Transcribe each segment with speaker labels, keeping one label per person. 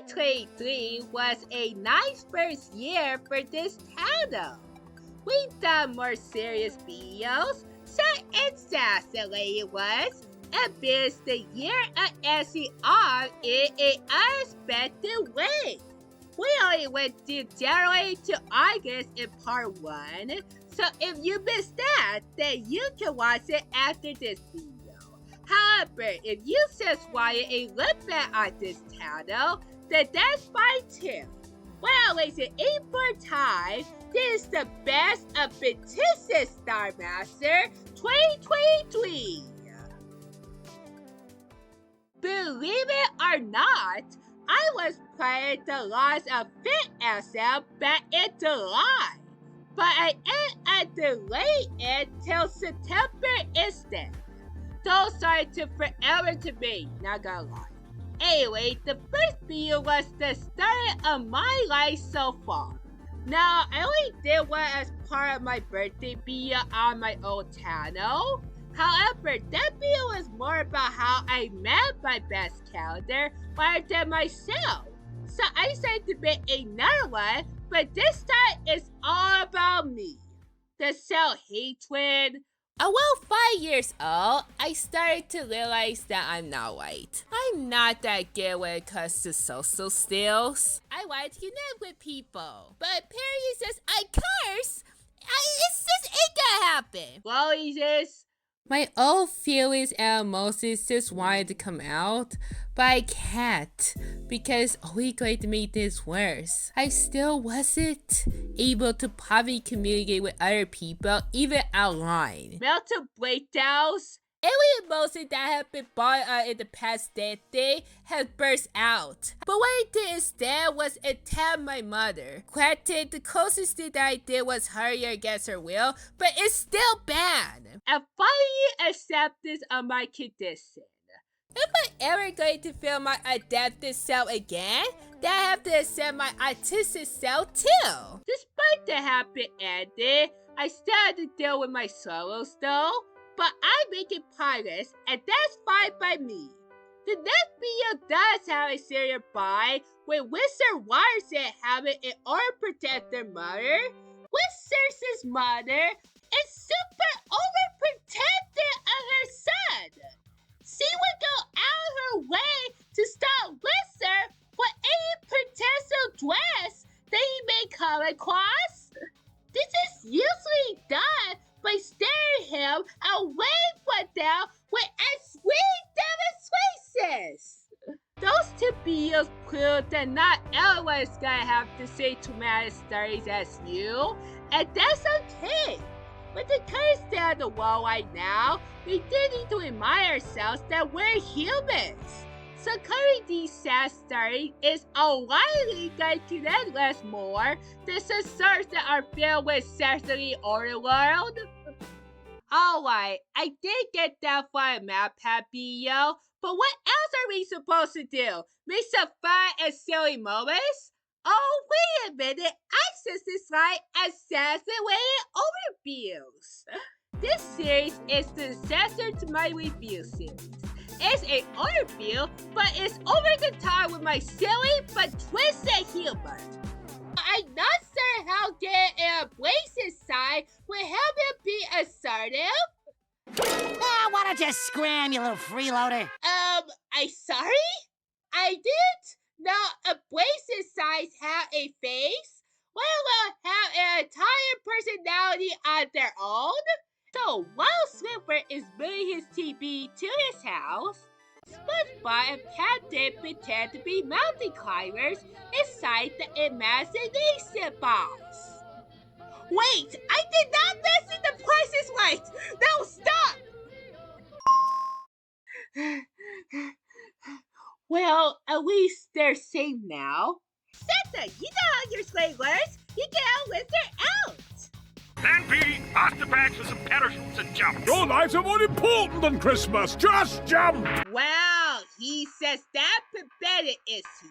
Speaker 1: 2023 was a nice first year for this channel. We've done more serious videos, so it's just the way it was, and finished the year of SCR in an unexpected way. We only went to January to August in part 1, so if you missed that, then you can watch it after this video. However, if you just wanted a look back on this channel, then that's fine too. Well, wasting any more time, this is the best of fictitious Star Master 2023. Believe it or not, I was playing the launch of Fit SM back in July, but I ended up delaying it till September instead. So sorry to forever to me, not gonna lie. Anyway, the first video was the start of my life so far. Now, I only did one as part of my birthday video on my old channel. However, that video was more about how I met my best calendar rather than myself. So I decided to make another one, but this time it's all about me. The self-hatred. Around 5 years old, I started to realize that I'm not white. I'm not that good when it comes to social skills. I want to connect with people, but apparently since I curse, it's just ain't gonna happen. Well, Jesus. My old feelings and emotions just wanted to come out, but I can't because only going to make this worse. I still wasn't able to properly communicate with other people, even online. Mental breakdowns. Every emotion that had been brought up in the past day has burst out. But what I did instead was attack my mother. Granted, the closest thing that I did was hurry her against her will, but it's still bad. And finally acceptance of my condition. If I ever going to feel my adaptive self again, then I have to accept my autistic self too. Despite the happy ending, I still had to deal with my sorrows though. But I'm making progress, and that's fine by me. The next video does have a serial buy with Wizard Watterson having in order to protect their mother. Wizard's mother is super overprotective of her son. She would go out of her way to stop Wizard for any potential dress that he may come across. This is usually done by staring him away from them with extreme demonstrations. Those two videos prove that not everyone is gonna have the same traumatic stories as you, and that's okay. With the current state of the world right now, we do need to remind ourselves that we're humans. So covering these sad stories is unlikely going to connect us more than some stories that are filled with sensory overload. Alright, I did get that for a map pad video, but what else are we supposed to do? Make some fun and silly moments? Oh, wait a minute, access this slide as sensory overviews. This series is the successor to my review series. It's an overview, but it's over the top with my silly but twisted humor. I'm not sure how getting an abrasive side will help him be assertive.
Speaker 2: Why don't you scram, you little freeloader?
Speaker 1: I'm sorry? I didn't know abrasive sides have a face, let alone have an entire personality on their own. So while Slipper is moving his TV to his house, SpongeBob and Patrick pretend to be mountain climbers inside the imagination box. Wait, I did not mention the Price is Right! No, stop! Well, at least they're safe now. Santa, you know how your sleigh works. You get out with their out.
Speaker 3: And Petey, pass the bags with some parachutes and jump.
Speaker 4: Your lives are more important than Christmas. Just jump!
Speaker 1: Well, he says that pathetic is he.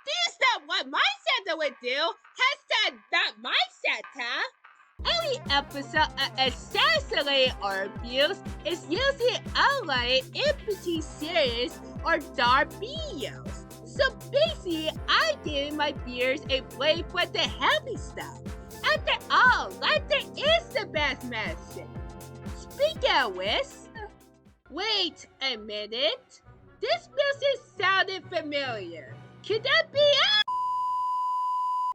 Speaker 1: This is not what my Santa would do. Hashtag not my Santa. Every episode of Accessory or Abuse is usually unlike in between series or dark videos. So So basically, I gave my beers a break for the heavy stuff. After all, laughter is the best medicine. Speaking of which, wait a minute. This music sounded familiar. Could that be it?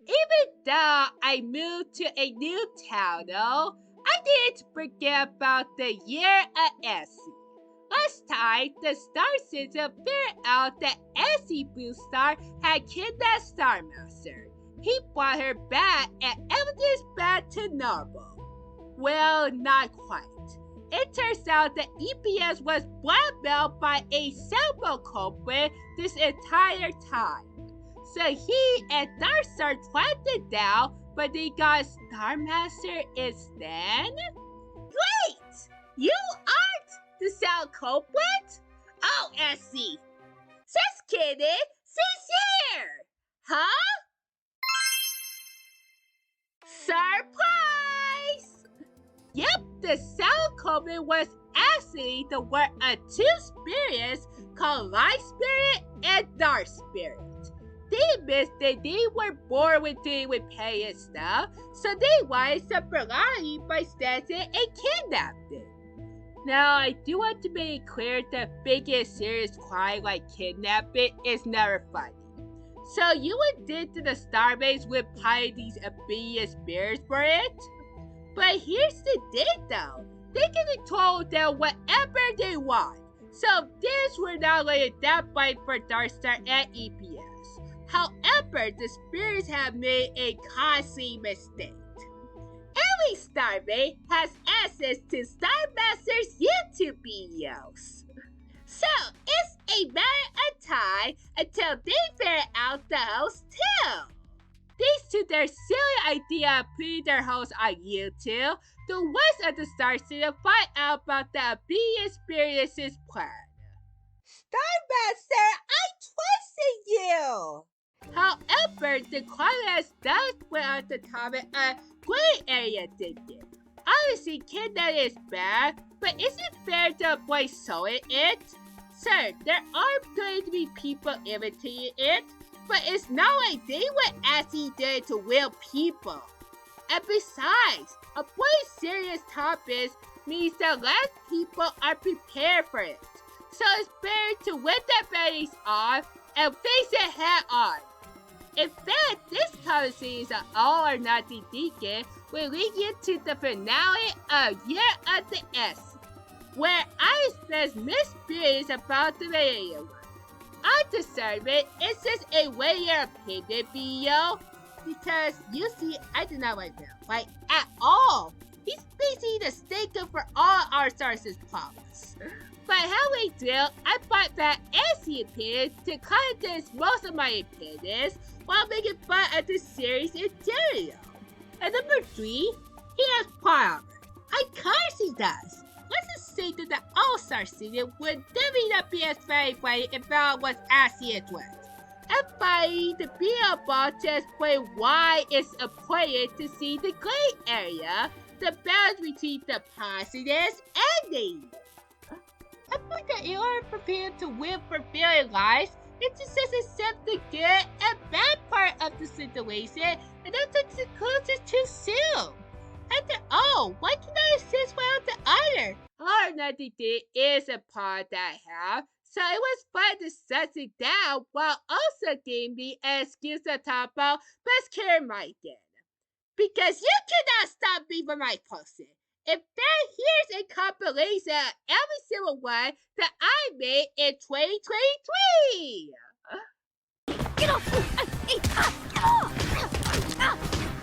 Speaker 1: Even though I moved to a new town, though, I didn't forget about the year of Essie. Last time, the Star Citizen figured out that Essie Blue Star had kidnapped Star Master. He brought her back and everything's back to normal. Well, not quite. It turns out that EPS was blackmailed by a several culprit this entire time. So he and Darkstar tracked it down, but they got Star Master instead? Wait! You aren't the Cell culprit? Oh, Essie! Just kidding! She's here! Huh? Surprise! Yep, the Cell culprit was actually the work of two spirits called Light Spirit and Dark Spirit. They admit that they were bored with dealing with pay and stuff, so they wanted some variety by snatching and kidnapping. Now, I do want to make it clear that big and serious crime like kidnapping is never funny. So you would dig to the Starbase with probably these obedient spirits for it? But here's the thing though, they can be told them whatever they want. So this we're not laying that fight for Darkstar and EPS. However, the spirits have made a costly mistake. Every Starbase has access to Star Master's YouTube videos. So it's a matter of time until they figure out the host too. Thanks to their silly idea of putting their hosts on YouTube, the rest of the Star City find out about the obedient spirits' plan. Star Master, I trusted you! However, the Quadrats does put out the topic of gray area thinking. Obviously, kidnapping is bad, but is it fair to avoid sewing it? Sir, there are going to be people imitating it, but it's not like they were actually there to will people. And besides, avoiding serious topics means that less people are prepared for it. So it's better to whip their bellies off and face it head on. In fact, this conversation is an all or nothing thinking will lead you to the finale of Year of the S, where I express mixed feelings about the radio one. On the survey, it's just a way opinion video, because you see, I do not like that, like at all. He's basically the sticker for all our sources' problems. But halfway through, I brought back Essie opinion to condense most of my opinions while making fun of the series interior. And number 3, he has power. Of course he does. Let's just say that the All-Star season would definitely not be as very funny if Val was actually addressed. And finally, the BL ball to explain why it's important to see the gray area, the balance between the positives and negatives. I think that in order for people to win for feeling lives, it just says accept the good and bad part of the situation and not to conclude it too soon. After all, why can I exist without the other? Or nothing is a part that I have, so it was fun to suss it down while also giving me an excuse to talk about best care my dad. Because you cannot stop me from my posting. In fact, here's a compilation of every single one that I made in 2023.
Speaker 2: Get off!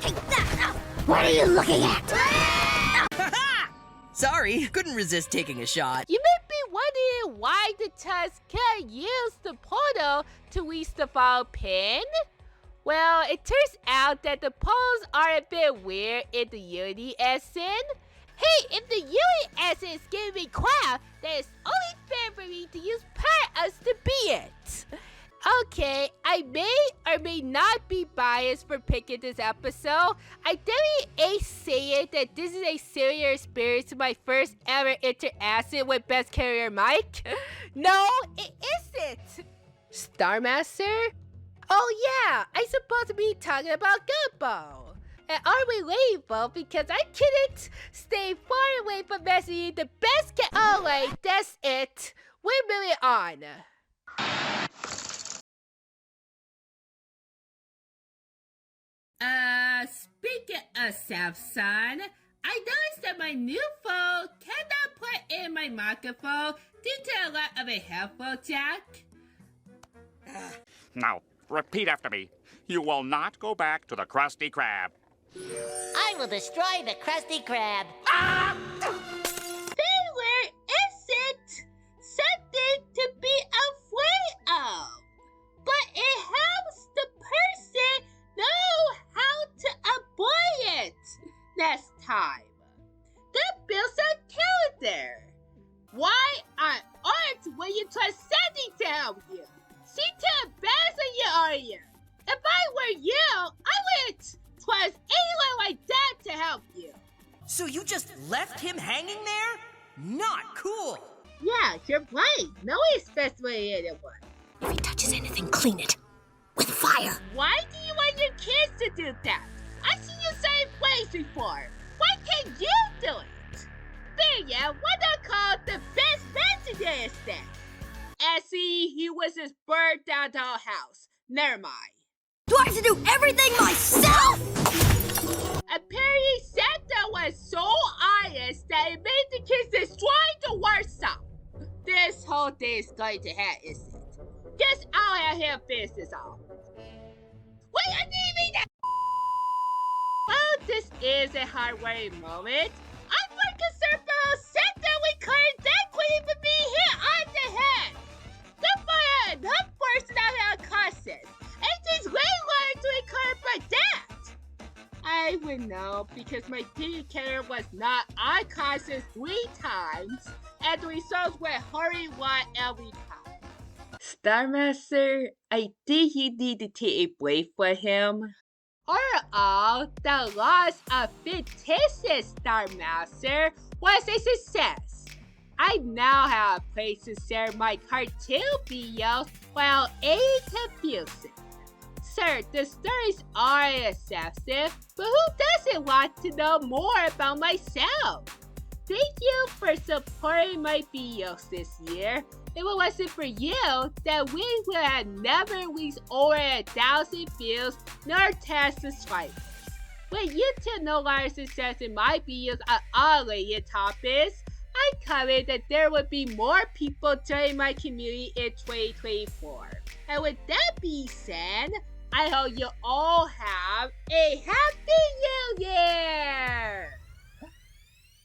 Speaker 2: Take that! What are you looking at?
Speaker 5: Sorry, couldn't resist taking a shot.
Speaker 1: You may be wondering why the Tusk can't use the portal to reach the fall pin. Well, it turns out that the poles are a bit weird in the Unity Essence. Hey, if the Unity Essence is giving me crap, then it's only fair for me to use part us to be it. Okay, I may or may not be biased for picking this episode. I definitely ain't saying that this is a similar experience to my first ever interaction with Best Carrier Mike. No, it isn't. Star Master? Oh yeah, I supposed to be talking about Gumbo. And are we relatable because I couldn't stay far away from messing the best Oh wait, that's it. We're moving on. Speaking of Samsung, I noticed that my new phone cannot put in my microphone due to a lack of a headphone jack.
Speaker 3: Now, repeat after me. You will not go back to the Krusty Krab.
Speaker 2: I will destroy the Krusty Krab.
Speaker 1: Failure isn't something to be afraid of, but it helps the person know how to avoid it next time. That builds a calendar. Why on earth will you trust Sandy to help you? She too embarrassing you, are you? If I were you, I wouldn't trust anyone like that to help you.
Speaker 5: So you just left him hanging there? Not cool.
Speaker 1: Yeah, you're right. No one expects what anyone.
Speaker 2: If he touches anything, clean it. With fire.
Speaker 1: Why do you want your kids to do that? I've seen you say ways before. Why can't you do it? There, yeah, why not call the best man today instead? And see, he was just burned down the whole house. Never mind.
Speaker 2: Do I have to do everything myself?
Speaker 1: Apparently, Santa was so honest that it made the kids destroy the workshop. This whole thing is going to hell, isn't it? Guess I'll have him finish this off. What do you need me to? Well, this is a heartwarming moment. I'm more concerned about Santa we couldn't that could even be hit on the head. Goodbye, enough person out here on conscience. Anything's way learned to encourage by that. I would know because my indicator was not unconscious 3 times, and the results were hurry one every time. Star Master, I think you need to take a break for him. Overall, the loss of fictitious Star Master was a success. I now have a place to share my cartoon videos while it's confusing. Sir, the stories are excessive, but who doesn't want to know more about myself? Thank you for supporting my videos this year. If it wasn't for you, then we would have never reached over 1,000 views nor 10 subscribers. With YouTube no longer suggesting my videos on all related topics, I commented that there would be more people joining my community in 2024. And with that being said, I hope you all have a happy